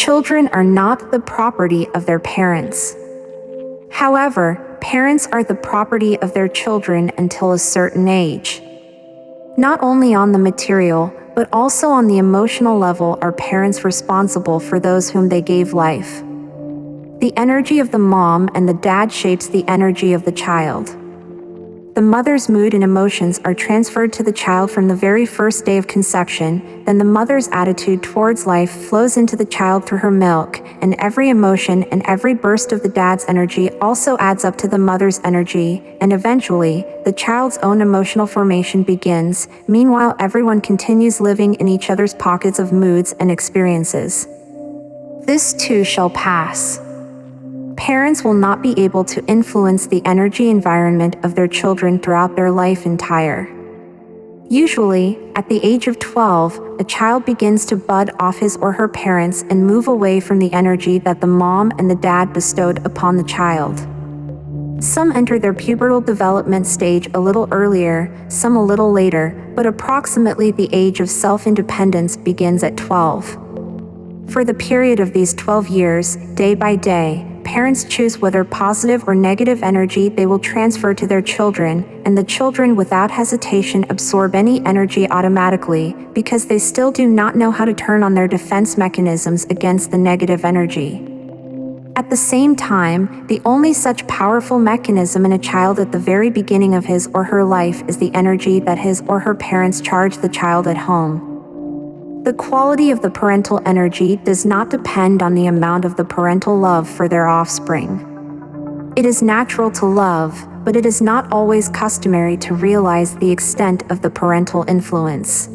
Children are not the property of their parents. However, parents are the property of their children until a certain age. Not only on the material, but also on the emotional level are parents responsible for those whom they gave life. The energy of the mom and the dad shapes the energy of the child. The mother's mood and emotions are transferred to the child from the very first day of conception, then the mother's attitude towards life flows into the child through her milk, and every emotion and every burst of the dad's energy also adds up to the mother's energy, and eventually, the child's own emotional formation begins. Meanwhile, everyone continues living in each other's pockets of moods and experiences. This too shall pass. Parents will not be able to influence the energy environment of their children throughout their life entire. Usually, at the age of 12, a child begins to bud off his or her parents and move away from the energy that the mom and the dad bestowed upon the child. Some enter their pubertal development stage a little earlier, some a little later, but approximately the age of self-independence begins at 12. For the period of these 12 years, day by day, parents choose whether positive or negative energy they will transfer to their children, and the children without hesitation absorb any energy automatically, because they still do not know how to turn on their defense mechanisms against the negative energy. At the same time, the only such powerful mechanism in a child at the very beginning of his or her life is the energy that his or her parents charge the child at home. The quality of the parental energy does not depend on the amount of the parental love for their offspring. It is natural to love, but it is not always customary to realize the extent of the parental influence.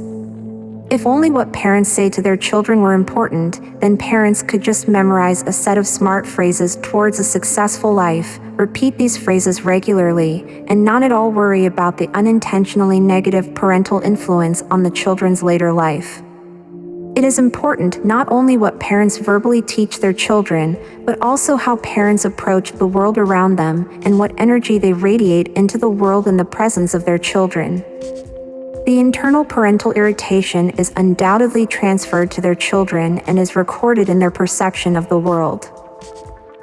If only what parents say to their children were important, then parents could just memorize a set of smart phrases towards a successful life, repeat these phrases regularly, and not at all worry about the unintentionally negative parental influence on the children's later life. It is important not only what parents verbally teach their children, but also how parents approach the world around them and what energy they radiate into the world in the presence of their children. The internal parental irritation is undoubtedly transferred to their children and is recorded in their perception of the world.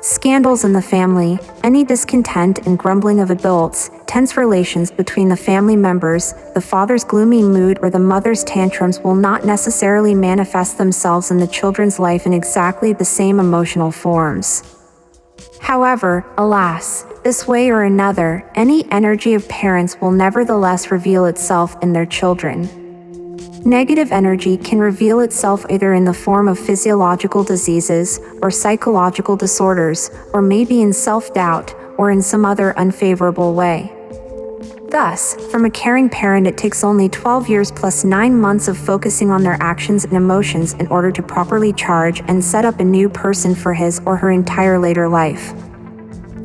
Scandals in the family, any discontent and grumbling of adults, tense relations between the family members, the father's gloomy mood or the mother's tantrums will not necessarily manifest themselves in the children's life in exactly the same emotional forms. However, alas, this way or another, any energy of parents will nevertheless reveal itself in their children. Negative energy can reveal itself either in the form of physiological diseases or psychological disorders, or maybe in self-doubt or in some other unfavorable way. Thus, from a caring parent it takes only 12 years plus 9 months of focusing on their actions and emotions in order to properly charge and set up a new person for his or her entire later life.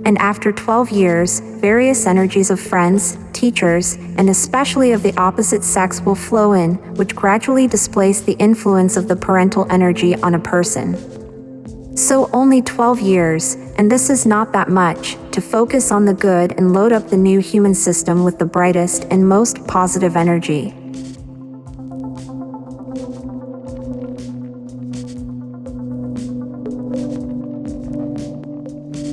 And after 12 years, various energies of friends, teachers, and especially of the opposite sex will flow in, which gradually displace the influence of the parental energy on a person. So only 12 years, and this is not that much, to focus on the good and load up the new human system with the brightest and most positive energy.